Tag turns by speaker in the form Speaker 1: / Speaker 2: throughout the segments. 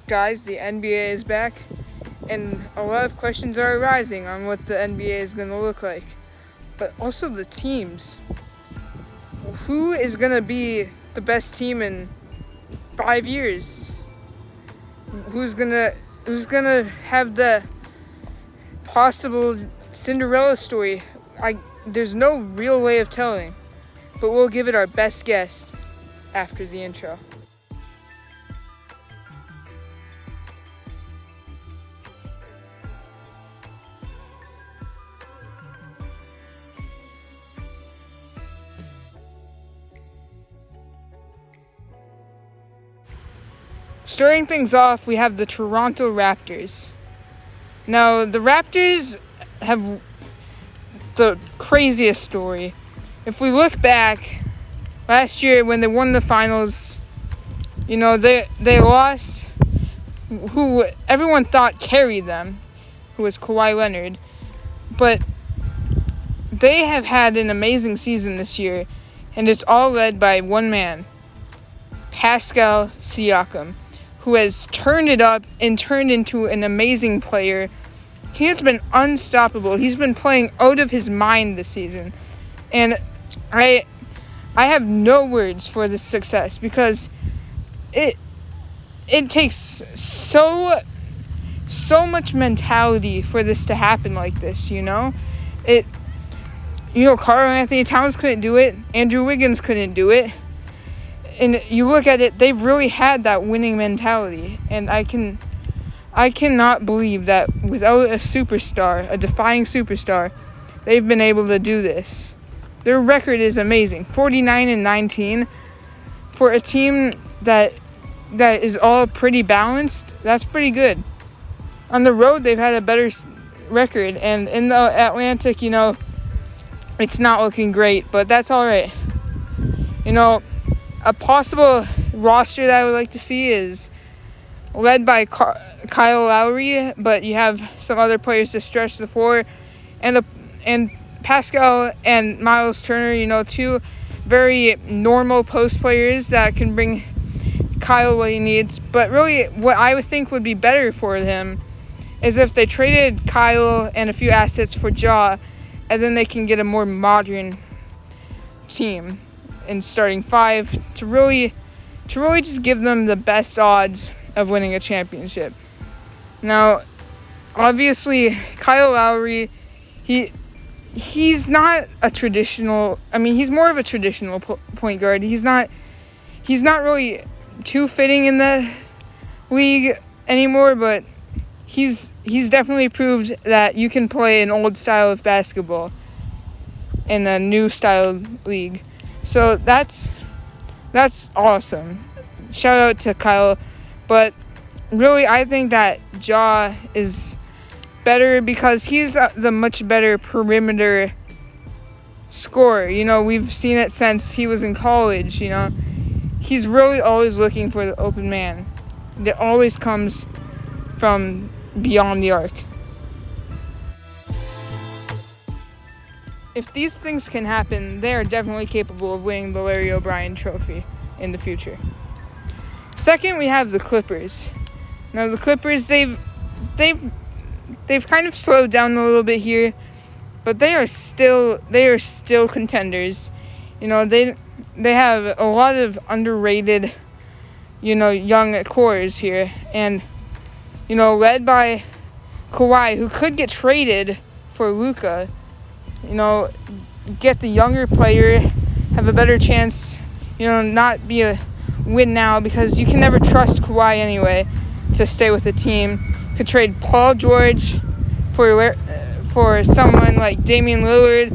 Speaker 1: Guys, the NBA is back, and a lot of questions are arising on what the NBA is going to look like. But also the teams. Who is going to be the best team in 5 years? Who's gonna have the possible Cinderella story? There's no real way of telling, but we'll give it our best guess after the intro. Starting things off, we have the Toronto Raptors. Now, the Raptors have the craziest story. If we look back, last year when they won the finals, they lost who everyone thought carried them, who was Kawhi Leonard. But they have had an amazing season this year, and it's all led by one man, Pascal Siakam, who has turned it up and turned into an amazing player. He has been unstoppable. He's been playing out of his mind this season. And I have no words for this success because it takes so much mentality for this to happen like this, Carl Anthony Towns couldn't do it. Andrew Wiggins couldn't do it. And you look at it, they've really had that winning mentality. And I cannot believe that without a superstar, a defining superstar, they've been able to do this. Their record is amazing. 49-19 for a team that is all pretty balanced. That's pretty good. On the road, they've had a better record. And in the Atlantic, it's not looking great. But that's all right. A possible roster that I would like to see is led by Kyle Lowry, but you have some other players to stretch the floor, and Pascal and Miles Turner, two very normal post players that can bring Kyle what he needs. But really, what I would think would be better for him is if they traded Kyle and a few assets for Ja, and then they can get a more modern team in starting five to really just give them the best odds of winning a championship. Now, obviously, Kyle Lowry, he's not a traditional. He's more of a traditional point guard. He's not really too fitting in the league anymore, but he's definitely proved that you can play an old style of basketball in a new style league. So that's awesome. Shout out to Kyle. But really, I think that Ja is better because he's the much better perimeter scorer. We've seen it since he was in college. He's really always looking for the open man. That always comes from beyond the arc. If these things can happen, they are definitely capable of winning the Larry O'Brien Trophy in the future. Second, we have the Clippers. Now, the Clippers, they've kind of slowed down a little bit here, but they are still contenders. They have a lot of underrated, young cores here, and led by Kawhi, who could get traded for Luka. Get the younger player, have a better chance, not be a win now because you can never trust Kawhi anyway to stay with the team. You could trade Paul George for someone like Damian Lillard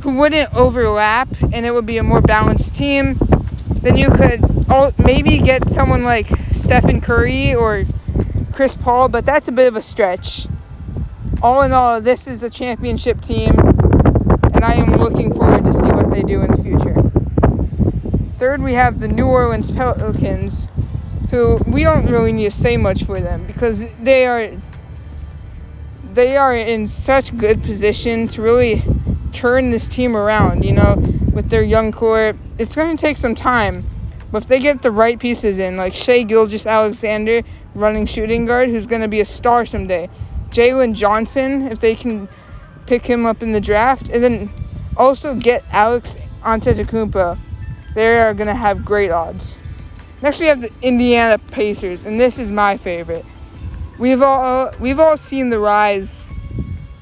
Speaker 1: who wouldn't overlap, and it would be a more balanced team. Then you could maybe get someone like Stephen Curry or Chris Paul, but that's a bit of a stretch. All in all, this is a championship team, and I am looking forward to see what they do in the future. Third, we have the New Orleans Pelicans, who we don't really need to say much for them because they are in such good position to really turn this team around, with their young core. It's going to take some time, But if they get the right pieces in, like Shai Gilgeous-Alexander, running shooting guard, who's going to be a star someday. Jalen Johnson, if they can pick him up in the draft. And then also get Alex Antetokounmpo. They are going to have great odds. Next, we have the Indiana Pacers, and this is my favorite. We've all seen the rise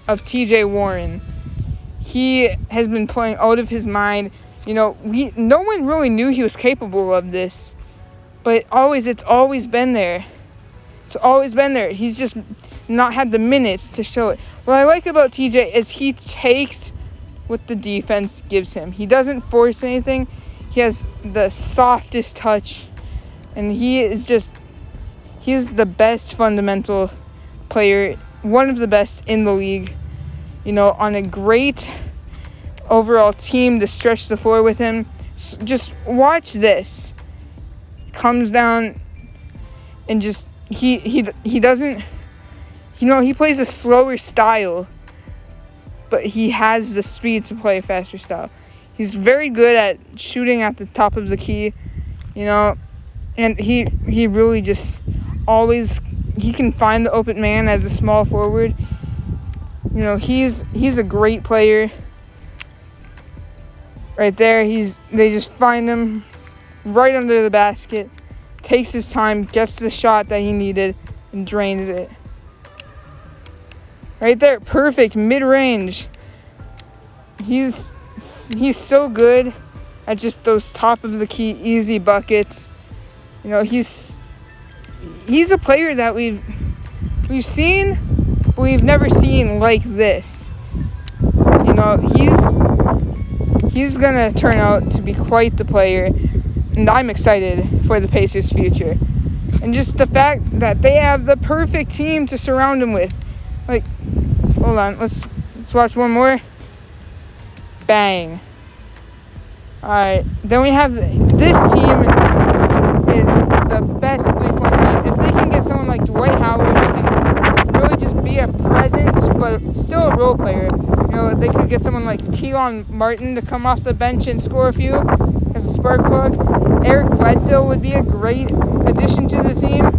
Speaker 1: of T.J. Warren. He has been playing out of his mind. No one really knew he was capable of this, but it's always been there. It's always been there. He's just not had the minutes to show it. What I like about TJ is he takes what the defense gives him. He doesn't force anything. He has the softest touch, and he's the best fundamental player, one of the best in the league. On a great overall team to stretch the floor with him. Just watch this. Comes down and just he doesn't, he plays a slower style, but he has the speed to play a faster style. He's very good at shooting at the top of the key, and he really just always, he can find the open man as a small forward. He's a great player. Right there, they just find him right under the basket, takes his time, gets the shot that he needed, and drains it. Right there, perfect mid-range. He's so good at just those top of the key easy buckets. He's a player that we've seen, but we've never seen like this. He's gonna turn out to be quite the player, and I'm excited for the Pacers' future. And just the fact that they have the perfect team to surround him with. Hold on, let's watch one more. Bang. Alright, then we have this team is the best three-point team. If they can get someone like Dwight Howard who can really just be a presence but still a role player, they could get someone like Keelan Martin to come off the bench and score a few as a spark plug. Eric Bledsoe would be a great addition to the team.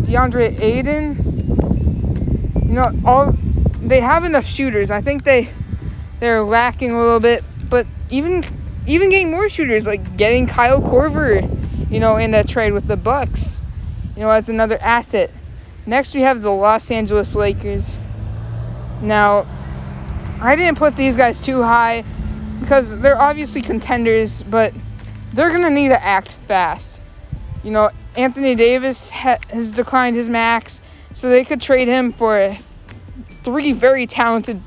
Speaker 1: DeAndre Ayton. They have enough shooters. I think they're lacking a little bit, but even getting more shooters, like getting Kyle Korver, in a trade with the Bucks, as another asset. Next, we have the Los Angeles Lakers. Now, I didn't put these guys too high because they're obviously contenders, but they're going to need to act fast. Anthony Davis has declined his max, so they could trade him for 3 very talented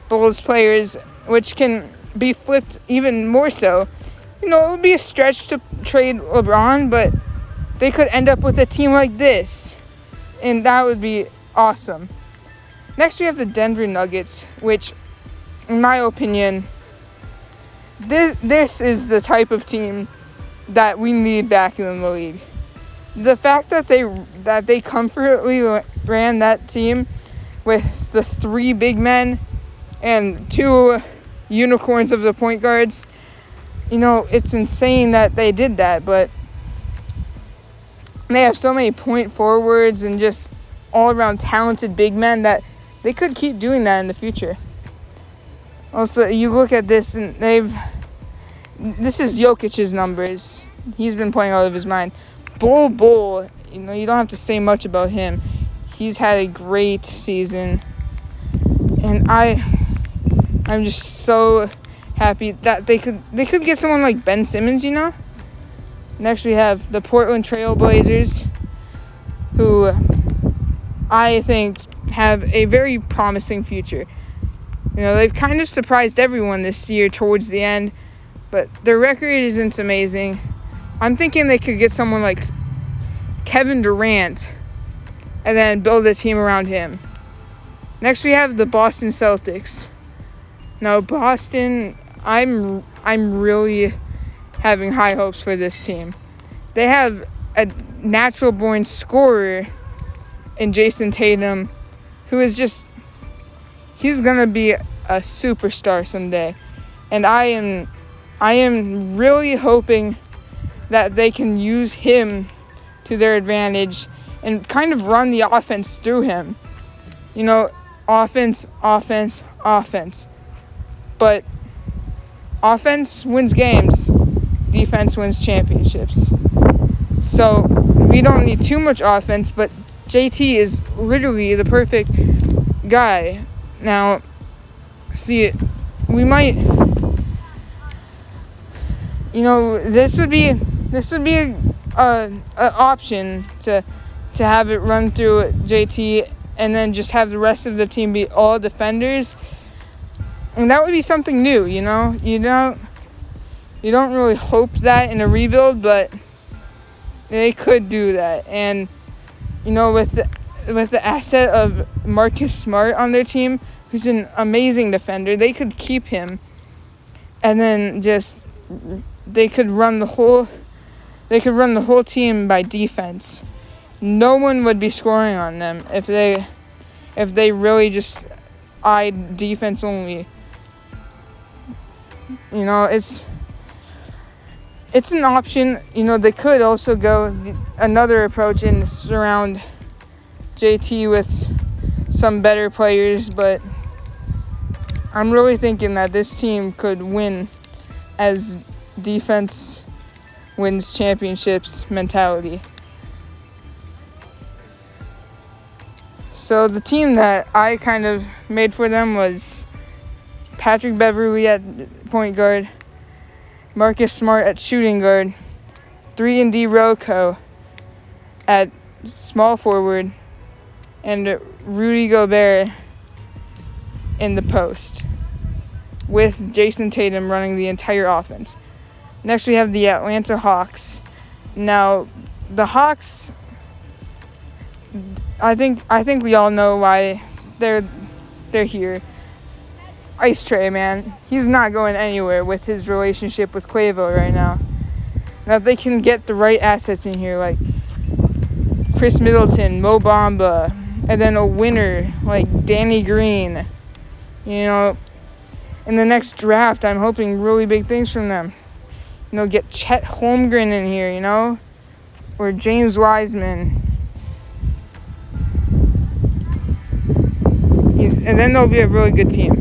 Speaker 1: Bulls players, which can be flipped even more so. It would be a stretch to trade LeBron, but they could end up with a team like this, and that would be awesome. Next, we have the Denver Nuggets, which, in my opinion, this is the type of team that we need back in the league. The fact that they comfortably ran that team with the 3 big men and 2 unicorns of the point guards, it's insane that they did that, but they have so many point forwards and just all-around talented big men that they could keep doing that in the future. Also, you look at this, and this is Jokic's numbers. He's been playing out of his mind. Bull, you don't have to say much about him. He's had a great season, and I'm just so happy that they could get someone like Ben Simmons. Next, we have the Portland Trail Blazers, who I think have a very promising future. They've kind of surprised everyone this year towards the end, but their record isn't amazing. I'm thinking they could get someone like Kevin Durant and then build a team around him. Next, we have the Boston Celtics. Now, Boston, I'm really having high hopes for this team. They have a natural-born scorer in Jason Tatum, who is he's gonna be a superstar someday, and I am really hoping that they can use him to their advantage and kind of run the offense through him. You know, offense. But offense wins games, defense wins championships. So we don't need too much offense, but JT is literally the perfect guy. Now, see, we might, you know, this would be an option to have it run through JT and then just have the rest of the team be all defenders. And that would be something new, you know? You don't really hope that in a rebuild, but they could do that. And, you know, with the asset of Marcus Smart on their team, who's an amazing defender, they could keep him. And then just they could run the whole team by defense. No one would be scoring on them if they really just eyed defense only. You know, it's an option. You know, they could also go another approach and surround JT with some better players, but I'm really thinking that this team could win as defense wins championships mentality. So the team that I kind of made for them was Patrick Beverley at point guard, Marcus Smart at shooting guard, 3-and-D Rocco at small forward, and Rudy Gobert in the post, with Jason Tatum running the entire offense. Next we have the Atlanta Hawks. Now, the Hawks, I think we all know why they're here. Ice Tray, man. He's not going anywhere with his relationship with Quavo right now. Now, if they can get the right assets in here, like Chris Middleton, Mo Bamba, and then a winner like Danny Green, you know, in the next draft, I'm hoping really big things from them. You know, get Chet Holmgren in here, you know, or James Wiseman. And then they'll be a really good team.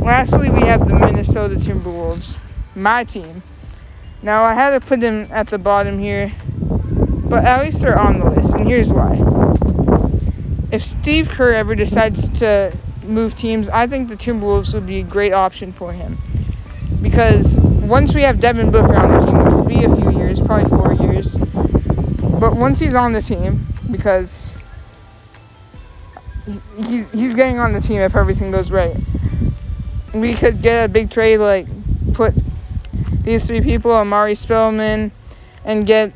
Speaker 1: Lastly, we have the Minnesota Timberwolves, my team. Now, I had to put them at the bottom here, but at least they're on the list, and here's why. If Steve Kerr ever decides to move teams, I think the Timberwolves would be a great option for him. Because once we have Devin Booker on the team, which will be a few years, probably 4 years, but once he's on the team, because he's getting on the team if everything goes right, we could get a big trade, like put these three people, Amari Spellman, and get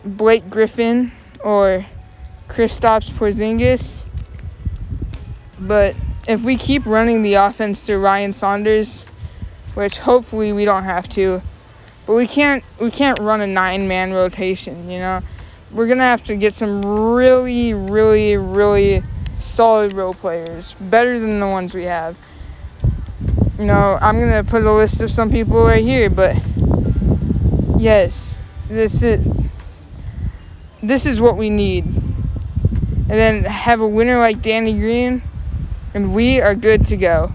Speaker 1: Blake Griffin or Kristaps Porzingis. But if we keep running the offense through Ryan Saunders, which hopefully we don't have to, but we can't run a 9-man rotation, you know. We're going to have to get some really, really, really solid role players, better than the ones we have. You know, I'm going to put a list of some people right here, but yes, this is what we need. And then have a winner like Danny Green, and we are good to go.